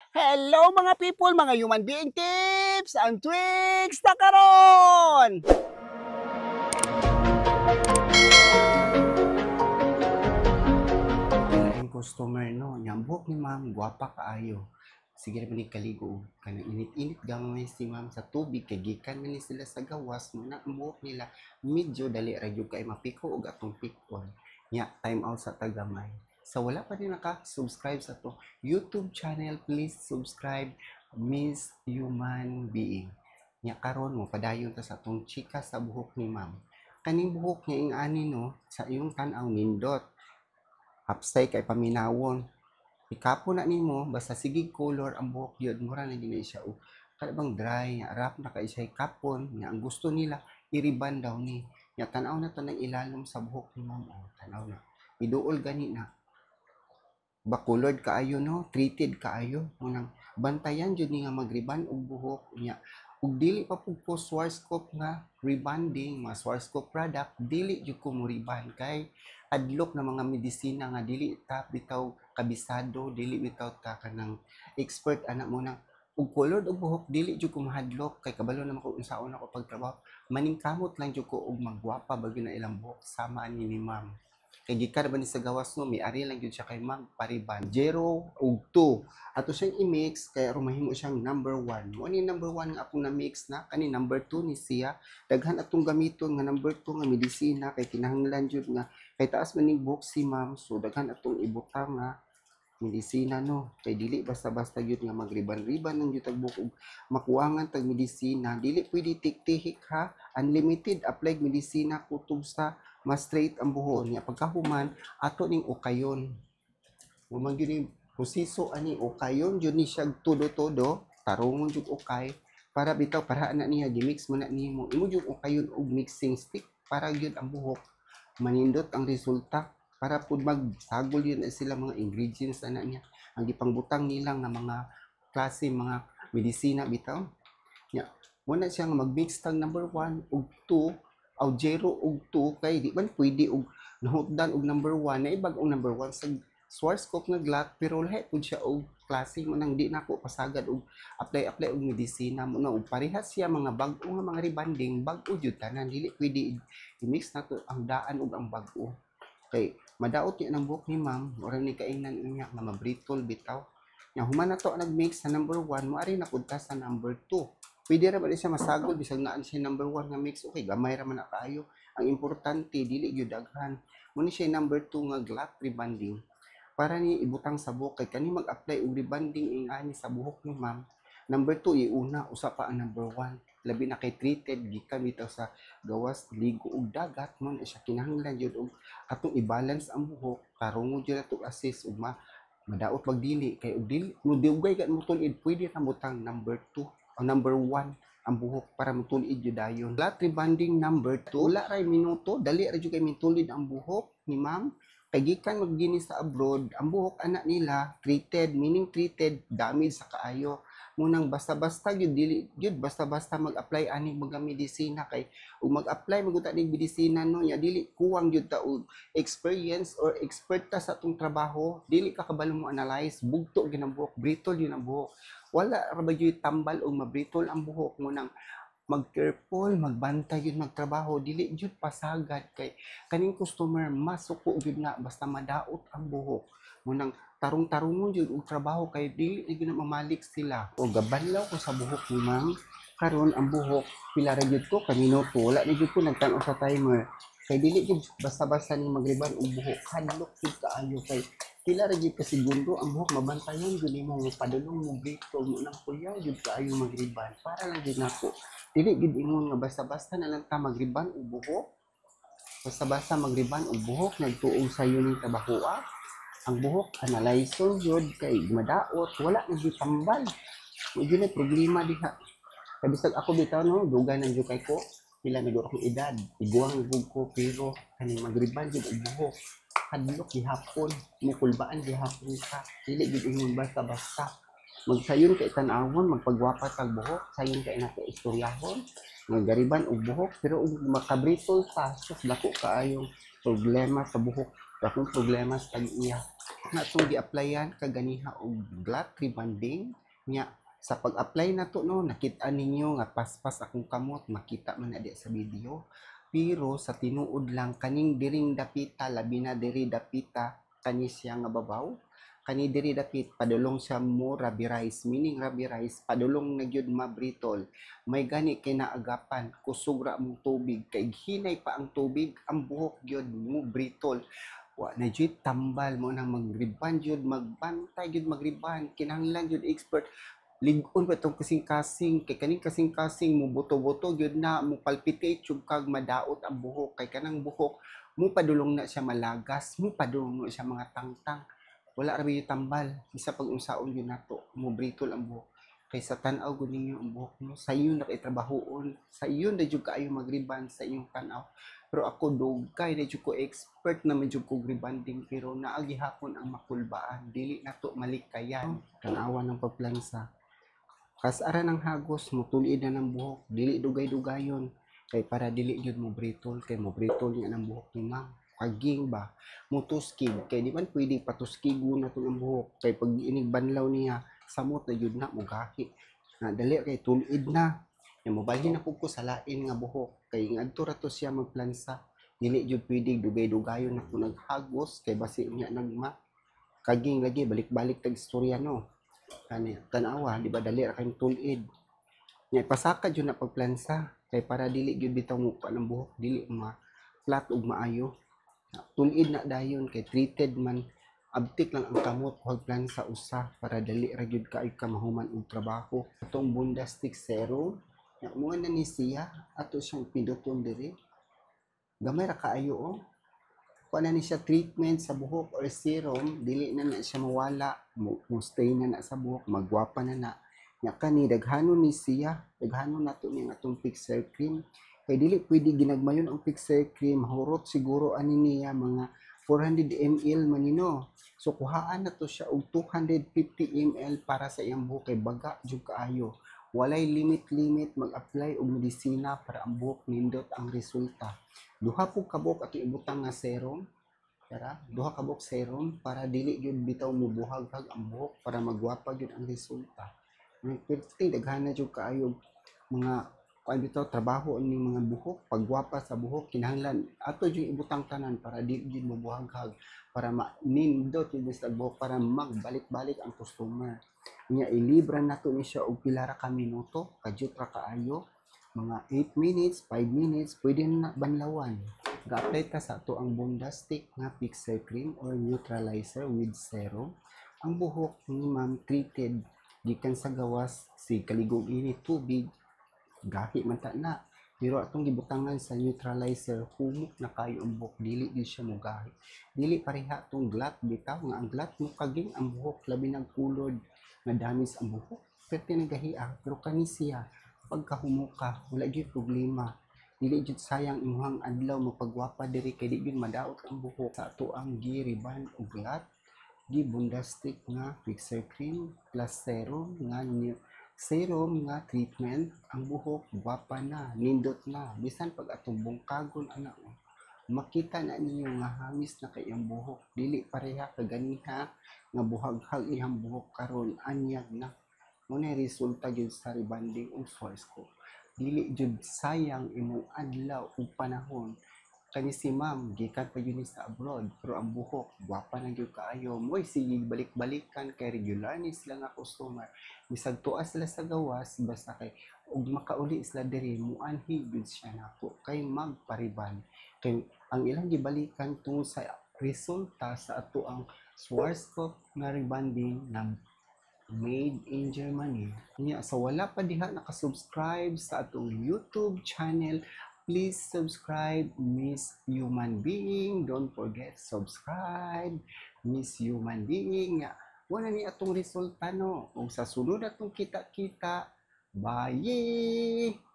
Hello mga people, mga human being tips and tricks na karon! Kailaing customer no, yang buhok ni ma'am, gwapa kaayo. Sige naman ni kaligo, kanang init-init gamay si ma'am sa tubig, kay gikan man ni sila sa gawas, muna ang buhok nila, medyo dali ra jud kay mapiko og atong pikon. Nya, time out sa tagamay. Sa wala pa din naka-subscribe sa to YouTube channel, please subscribe Miss Human Being. Nya karon mo padayon ta sa atong chika sa buhok ni ma'am. Kaning buhok niya ing ani no, sa iyong tan-aw nindot. Hapsay kay paminawon. Ikapo na nimo basta sige color ang buhok yun mura na gina siya o kada bang dry nga rap na kay siya kapon nga ang gusto nila iriban daw ni nya tan-aw na to ng ilalom sa buhok ni ma'am o tan-aw na iduol gani na bakulod kaayo no treated kaayo munang bantayan jud ni nga magriban og buhok nya ug dili pa pud ko Schwarzkopf nga rebonding mga Schwarzkopf product dili jud ko mo riban kay adlok na mga medisina nga dili ta bitaw kabisado dili bitaw ta kanang expert ana mo nang ug kulod og buhok dili jud ko mahadlok kay kabalo naman ko unsaon ako pagtrabaho maningkamot lang jud ko og magwapa bagyo na ilang buhok sama ani ni ma'am kay gikan ba ni sa gawas no may ari lang jud siya kay magpariban 0 ug 2 ato siyang i-mix kay aron mahimo siyang number 1 mo ni number 1 nga akong na mix na kani number 2 ni siya daghan atong gamiton nga number 2 nga medisina kay kinahanglan jud nga kay taas man ning buhok si ma'am so daghan atong ibutang nga medisina no kay dili basta-basta gyud nga magriban-riban ng gyud tag buhok makuwangan tag medisina dili pwede tiktihik ha unlimited apply medisina kutob sa mas straight ang buhok niya pagkahuman ato ning ukayon mo man gyud ni proseso ani ukayon jud ni siya todo-todo tarungon jud ukay para bitaw para na niya gimix mo na nimo imo jud ukayon og mixing stick para gyud ang buhok manindot ang resulta para pud magsagol yun na sila mga ingredients na niya ang gipangbutang nila nga mga klase mga medisina bitaw nya muna siya nga mag-mix tag number 1 ug 2 aw 0 ug 2 kay di man pwede og nahutdan og number 1 na ibag og number 1 sa Schwarzkopf nga glass pero lahi pud siya og klase mo nang di nako pasagad og apply og medisina mo na og parehas siya mga bag-o nga mga rebanding bag-o jud tanan dili pwede i-mix nato ang daan ug ang bag-o kay madaot niya ng buhok ni ma'am ora ni kaingnan niya nga mabritol bitaw nya human nato nag-mix sa number 1 mo ari na pud ta sa number 2 pwede ra ba siya masagol bisag naan siya number 1 nga mix okay gamay ra man na kaayo ang importante dili gyud daghan mo ni siya number 2 nga glass rebonding para ni ibutang sa buhok kay kani mag-apply og rebonding ing ani sa buhok ni ma'am number 2 iuna usa pa ang number 1 labi na kay treated gikan bitaw sa gawas ligo og dagat mo na siya kinahanglan jud og atong i-balance ang buhok karong jud ato assist ug madaot pagdili kay og dili mo diugay kat mo tulid pwede ra butang number 2 o number 1 ang buhok para motulid jud dayon flat rebonding number 2 wala ra minuto dali ra jud kay mitulid ang buhok ni ma'am kay gikan magdini sa abroad ang buhok anak nila treated meaning treated damage sa kaayo munang basta-basta gyud dili gyud basta-basta mag-apply ani mga medisina kay ug mag-apply maguta ning medisina no nya dili kuwang gyud ta og experience or expert ta sa atong trabaho dili ka kabalo mo analyze bugto gyud ang buhok brittle gyud ang buhok wala ra ba gyud tambal og mabrittle ang buhok munang mag-careful, magbantay yun magtrabaho, dili jud pasagad kay kaning customer masuko jud na basta madaot ang buhok. Munang tarong-tarongon jud og trabaho kay dili jud na mamalik sila. O gabanlaw ko sa buhok ni ma'am. Karon ang buhok pila ra jud ko ka minuto, wala ni jud ko nagtan-o sa timer. Kay dili jud basta-basta ni magriban og buhok, hadlok jud kaayo kay pila ra jud ka segundo ang buhok mabantayan jud nimo padulong mo bito mo nang kuyaw jud kaayo magriban para lang jud nako dili gid ingon nga basta-basta na lang ta magriban og buhok basta-basta magriban og buhok nagtuog sa ning trabahoa ang buhok analyzer jud kay madaot wala na jud tambal mo jud na problema diha kay bisag ako bitaw no dugay nang jud kay ko pila na akong edad iguang gud ko pero kaning magriban jud og buhok hadlok gihapon mukulbaan gihapon ka dili gid ingon basta-basta magsayon kay tan-awon magpagwapa tag buhok sayon kay nato istoryahon magariban og buhok pero ug makabritol ta sus dako kaayong problema sa buhok dakong problema sa tag-iya na itong gi-applyan kaganiha og glass rebonding nya sa pag-apply na to no nakita ninyo nga paspas akong kamot makita man na di sa video pero sa tinuod lang kaning diring dapita labi na diri dapita kani siya nga babaw kani diri dapit padulong siya mo rubberized meaning rubberized padulong na gyud mabritol may gani kay naagapan kusog ra mong tubig kay hinay pa ang tubig ang buhok gyud mo britol wa na jud tambal mo nang magriban jud magbantay jud magriban kinahanglan jud expert lig-on pa itong kasing-kasing kay kaning kasing-kasing mo buto-buto gyud na mo palpitate jud kag madaot ang buhok kay kanang buhok mo padulong na siya malagas mo padulong na siya mga tangtang wala ra yung tambal isa pag unsaon yun nato mo britol ang buhok kay sa tan-aw gud ninyo ang buhok mo sa iyo na kay trabahoon sa iyo na jud kaayo magriban sa iyong tan-aw pero ako dugay na jud ko expert na medyo ko rebanding pero naagihapon ang makulbaan dili nato malikayan tan-awan ng pagplansa kas ara ng hagos mo tulid na ng buhok dili dugay-dugayon kay para dili jud mo britol kay mo britol nga ng buhok ni ma'am kaging ba mutuskig kay di man pwede patuskigo na to ang buhok kay pag inig banlaw niya samot na jud na mo gahi na dali kay tulid na ya mobalhin na pud ko sa lain nga buhok kay ngadto ra to siya magplansa dili jud pwede dugay-dugayon na ko naghagos kay basi niya nagma kaging lagi balik-balik tag istorya no kani tan-awa di ba dali ra kay tulid nya pasaka jud na pagplansa kay para dili jud bitaw mo pa ng buhok dili ma flat ug maayo tulid na dayon kay treated man abtik lang ang kamot huwag plan sa usa para dali ra gyud kaayo ka mahuman og trabaho atong Bondastic serum nya mo na ni siya ato siyang piduton diri gamay ra kaayo kuha na ni siya treatment sa buhok or serum dili na na siya mawala mo stay na sa buhok magwapa na nya kani daghanon ni siya daghanon nato ni atong fixer cream kay dili pwede ginagmayon ang fixer cream hurot siguro ani niya mga 400 ml manino so kuhaan na to siya og 250 ml para sa iyang buhok kay baga jud kaayo walay limit mag-apply og medisina para ang buhok nindot ang resulta duha po kabok ato ibutang nga serum duha kabok serum para dili gyud bitaw mo buhaghag ang buhok para magwapa gyud ang resulta pero daghan na jud kaayo mga kuan bitaw trabaho ni mga buhok pagwapa sa buhok kinahanglan ato jud ibutang tanan para di jud mabuhaghag para manindot jud sa buhok para magbalik-balik ang customer nya ilibra nato ni siya og pila ra ka minuto kadyot ra kaayo mga 8 minutes 5 minutes pwede na banlawan ga-apply ta sa ato ang Bondastic nga fixer cream or neutralizer with serum ang buhok ni ma'am treated gikan sa gawas si kaligong init tubig gahi man ta na pero atong gibutangan sa neutralizer humok na kayo ang buhok dili di siya mo gahi dili pareha tong glat bitaw nga ang glat mo kaging ang buhok labi ng kulod nga damis ang buhok pwede nagahiya pero kani siya pagkahumuka wala gyud problema dili jud sayang imong adlaw mapagwapa diri kay di gyud madaot ang buhok sa ato ang giriban og glat di Bondastic nga fixer cream plus serum nga treatment ang buhok gwapa na nindot na bisan pag atong bungkagon ana makita na ninyo nga hamis na kay ang buhok dili pareha kaganiha nga buhaghag ihang buhok karon anyag na muna resulta gyud sa rebanding og source ko dili jud sayang imong adlaw ug panahon kani si ma'am gikan pa yun sa abroad pero ang buhok gwapa na gyud kaayo moy sige balik-balikan kay regular ni sila nga customer bisag tuwa sila sa gawas basta kay ug makauli sila diri muanhi gyud siya nako kay magpariban kay ang ilang gibalikan tungod sa resulta sa ato ang Schwarzkopf nga rebanding na made in Germany. Nya sa wala pa diha nakasubscribe sa atong YouTube channel, please subscribe Miss Human Being. Don't forget subscribe Miss Human Being. Wala ni atong resulta no. Kung sa sunod atong kita-kita, bye!